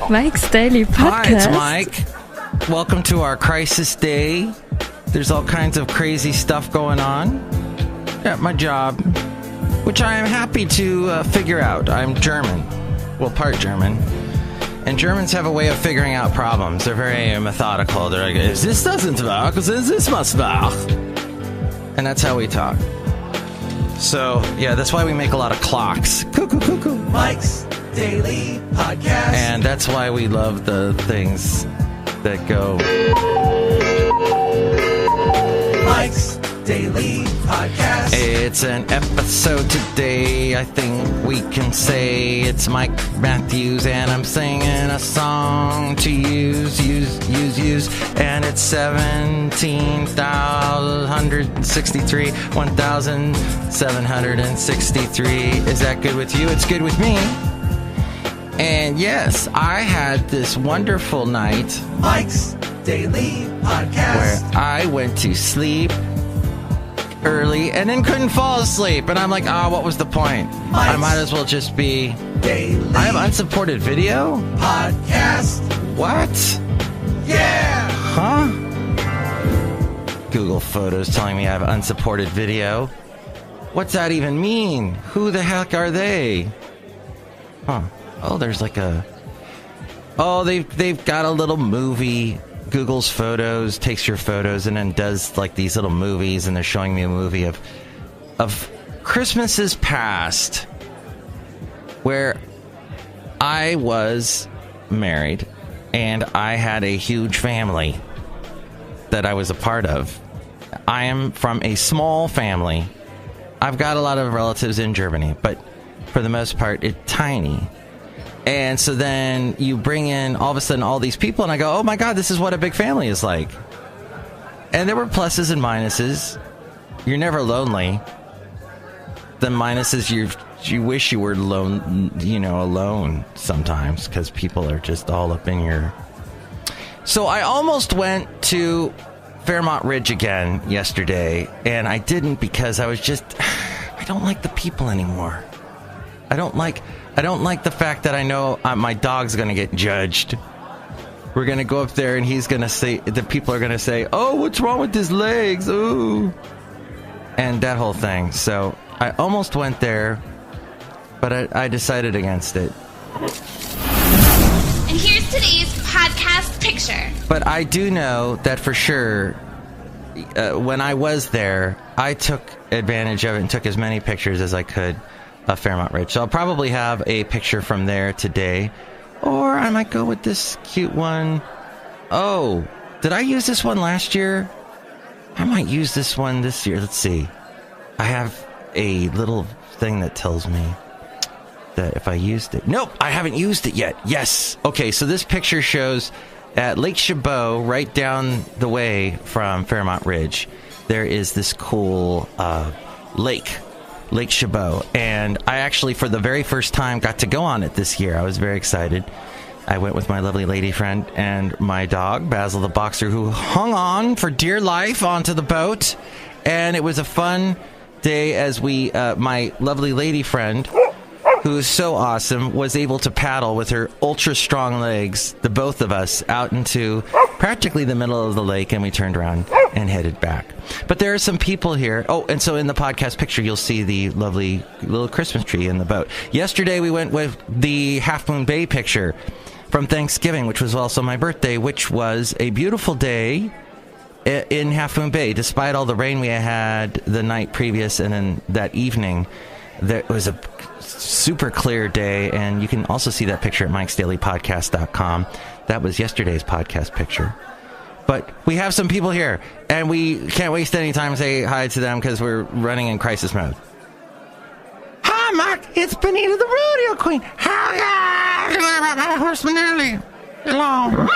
Mike's Daily Podcast. Hi, it's Mike. Welcome to our crisis day. There's all kinds of crazy stuff going on at my job, which I am happy to figure out. I'm German. Well, part German. And Germans have a way of figuring out problems. They're very methodical. They're like, if this doesn't work, this must work. And that's how we talk. So, yeah, that's why we make a lot of clocks. Cuckoo, cuckoo. Mike's Daily Podcast. And that's why we love the things that go. Mike's Daily Podcast. It's an episode today, I think we can say. It's Mike Matthews, and I'm singing a song to use. And it's 17,163, 1,763. Is that good with you? It's good with me. And yes, I had this wonderful night. Mike's Daily Podcast. Where I went to sleep early and then couldn't fall asleep. And I'm like, what was the point? I might as well just be Daily. I have unsupported video? Podcast. What? Yeah. Huh? Google Photos telling me I have unsupported video. What's that even mean? Who the heck are they? Huh. Oh, there's like a... Oh, they've got a little movie. Google's Photos takes your photos and then does like these little movies, and they're showing me a movie of Christmases past where I was married and I had a huge family that I was a part of. I am from a small family. I've got a lot of relatives in Germany, but for the most part, it's tiny. And so then you bring in all of a sudden all these people, and I go, oh my God, this is what a big family is like. And there were pluses and minuses. You're never lonely. The minuses, you wish you were alone sometimes, because people are just all up in your... So I almost went to Fairmont Ridge again yesterday, and I didn't because I was just... I don't like the people anymore. I don't like the fact that I know my dog's going to get judged. We're going to go up there and he's going to say, the people are going to say, oh, what's wrong with his legs? Ooh. And that whole thing. So I almost went there, but I decided against it. And here's today's podcast picture. But I do know that for sure, when I was there, I took advantage of it and took as many pictures as I could of Fairmont Ridge. So I'll probably have a picture from there today. Or I might go with this cute one. Oh, did I use this one last year? I might use this one this year. Let's see. I have a little thing that tells me that if I used it... Nope, I haven't used it yet. Yes. Okay, so this picture shows at Lake Chabot, right down the way from Fairmont Ridge, there is this cool Lake Chabot, and I actually for the very first time got to go on it this year. I was very excited. I went with my lovely lady friend and my dog Basil the boxer, who hung on for dear life onto the boat, and it was a fun day as we my lovely lady friend, who is so awesome, was able to paddle with her ultra strong legs, the both of us, out into practically the middle of the lake, and we turned around and headed back. But there are some people here. Oh, and so in the podcast picture, you'll see the lovely little Christmas tree in the boat. Yesterday, we went with the Half Moon Bay picture from Thanksgiving, which was also my birthday, which was a beautiful day in Half Moon Bay. Despite all the rain we had the night previous and then that evening, there was a super clear day, and you can also see that picture at mikesdailypodcast.com. That was yesterday's podcast picture. But we have some people here, and we can't waste any time to say hi to them because we're running in crisis mode. Hi, Mark. It's Benita the Rodeo Queen. Hi, Horseman Alley. Hello.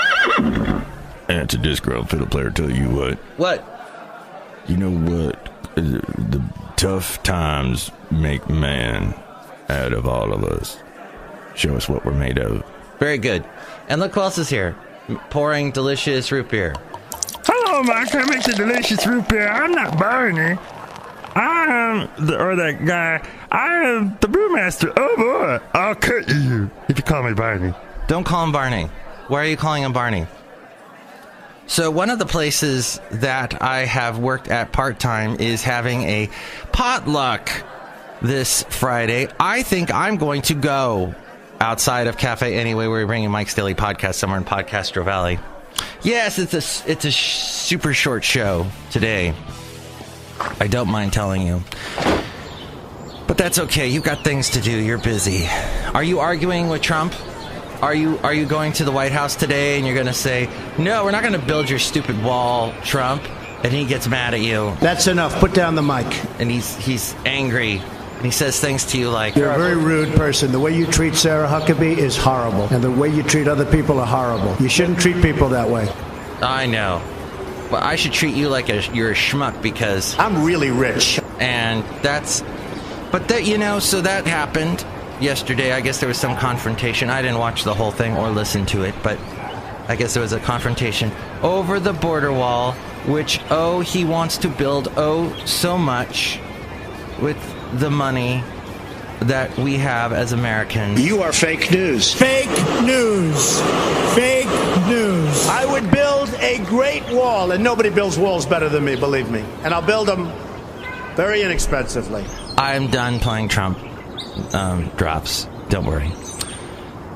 And to Disgruntled Fiddle Player, tell you what. What? You know what? The tough times make man out of all of us. Show us what we're made of. Very good. And look who else is here. Pouring delicious root beer. Hello, Mike. I make the delicious root beer. I'm not Barney. I am that guy. I am the Brewmaster. Oh boy, I'll cut you if you call me Barney. Don't call him Barney. Why are you calling him Barney? So one of the places that I have worked at part-time is having a potluck this Friday. I think I'm going to go outside of Café Anyway. We're bringing Mike's Daily Podcast somewhere in Podcastro Valley. Yes, it's a super short show today. I don't mind telling you. But that's okay. You've got things to do. You're busy. Are you arguing with Trump? Are you going to the White House today and you're going to say, no, we're not going to build your stupid wall, Trump? And he gets mad at you. That's enough. Put down the mic. And he's angry. And he says things to you like... You're a very rude person. The way you treat Sarah Huckabee is horrible. And the way you treat other people are horrible. You shouldn't treat people that way. I know. But I should treat you like you're a schmuck because... I'm really rich. And that's... But that, so that happened yesterday. I guess there was some confrontation. I didn't watch the whole thing or listen to it, but I guess there was a confrontation over the border wall, which, he wants to build, so much with the money that we have as Americans. You are fake news. Fake news. Fake news. I would build a great wall, and nobody builds walls better than me, believe me. And I'll build them very inexpensively. I'm done playing Trump drops. Don't worry.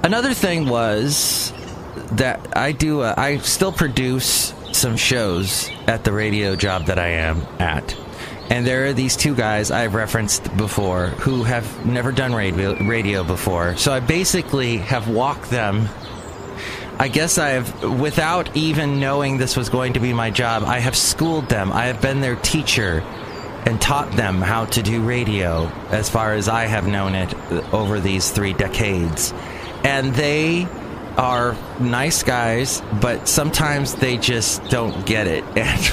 Another thing was that I still produce some shows at the radio job that I am at. And there are these two guys I've referenced before who have never done radio before. So I basically have walked them. I guess without even knowing this was going to be my job, I have schooled them. I have been their teacher and taught them how to do radio as far as I have known it over these 3 decades. And they are nice guys, but sometimes they just don't get it. And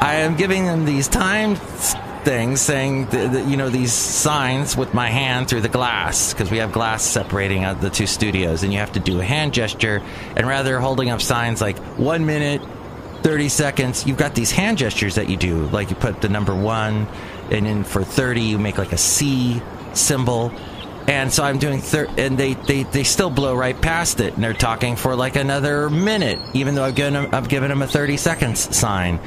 I am giving them these time things saying, these signs with my hand through the glass, because we have glass separating out the 2 studios, and you have to do a hand gesture, and rather holding up signs like 1 minute, 30 seconds, you've got these hand gestures that you do, like you put the number 1, and then for 30 you make like a C symbol. And so I'm doing and they still blow right past it, and they're talking for like another minute, even though I've given them a 30 seconds sign.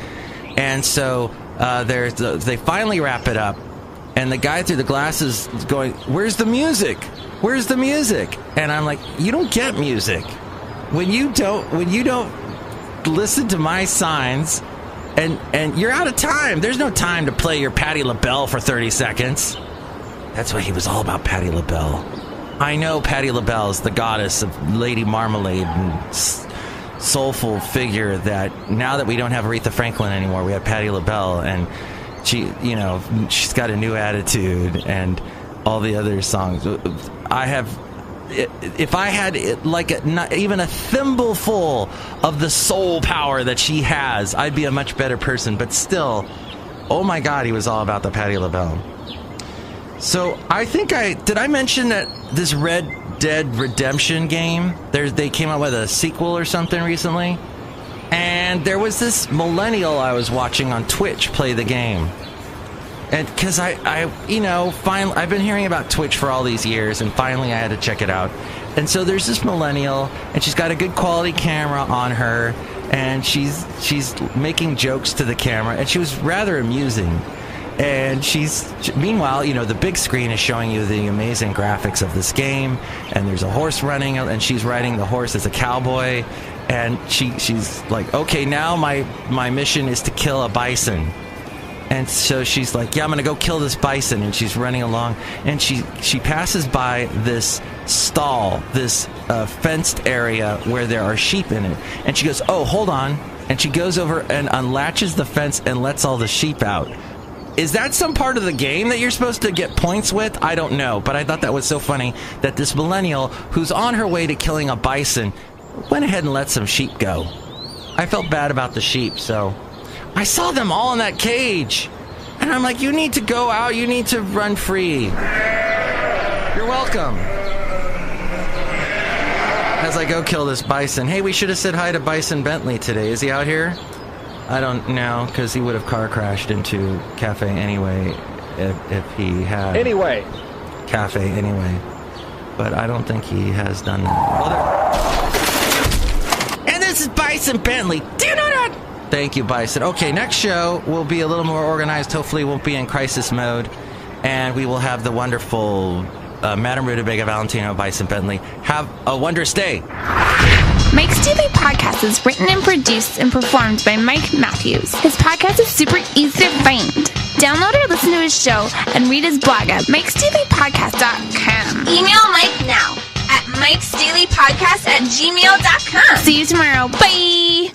And so they finally wrap it up, and the guy through the glasses is going, "Where's the music? Where's the music?" And I'm like, "You don't get music when you don't listen to my signs, and you're out of time. There's no time to play your Patti LaBelle for 30 seconds." That's why he was all about Patti LaBelle. I know Patti LaBelle is the goddess of Lady Marmalade and soulful figure that now that we don't have Aretha Franklin anymore, we have Patti LaBelle, and she's got a new attitude and all the other songs. If I had not even a thimbleful of the soul power that she has, I'd be a much better person. But still, oh my God, he was all about the Patti LaBelle. So I think did I mention that this Red Dead Redemption game, they came out with a sequel or something recently, and there was this millennial I was watching on Twitch play the game. And because finally, I've been hearing about Twitch for all these years, and finally I had to check it out. And so there's this millennial, and she's got a good quality camera on her, and she's making jokes to the camera, and she was rather amusing. And meanwhile, the big screen is showing you the amazing graphics of this game, and there's a horse running, and she's riding the horse as a cowboy, and she's like, okay, now my mission is to kill a bison. And so she's like, yeah, I'm going to go kill this bison. And she's running along, and she passes by this stall, this fenced area where there are sheep in it. And she goes, oh, hold on. And she goes over and unlatches the fence and lets all the sheep out. Is that some part of the game that you're supposed to get points with? I don't know. But I thought that was so funny that this millennial, who's on her way to killing a bison, went ahead and let some sheep go. I felt bad about the sheep, so I saw them all in that cage. And I'm like, you need to go out. You need to run free. You're welcome. As I go kill this bison. Hey, we should have said hi to Bison Bentley today. Is he out here? I don't know, because he would have car crashed into Café Anyway if he had. Anyway. Café Anyway. but I don't think he has done that. And this is Bison Bentley. Do you know that? Thank you, Bison. Okay, next show will be a little more organized. Hopefully it won't be in crisis mode. And we will have the wonderful Madame Rootabega, Valentino, Bison Bentley. Have a wondrous day. Mike's Daily Podcast is written and produced and performed by Mike Matthews. His podcast is super easy to find. Download or listen to his show and read his blog at mikesdailypodcast.com. Email Mike now at mikesdailypodcast@gmail.com. See you tomorrow. Bye!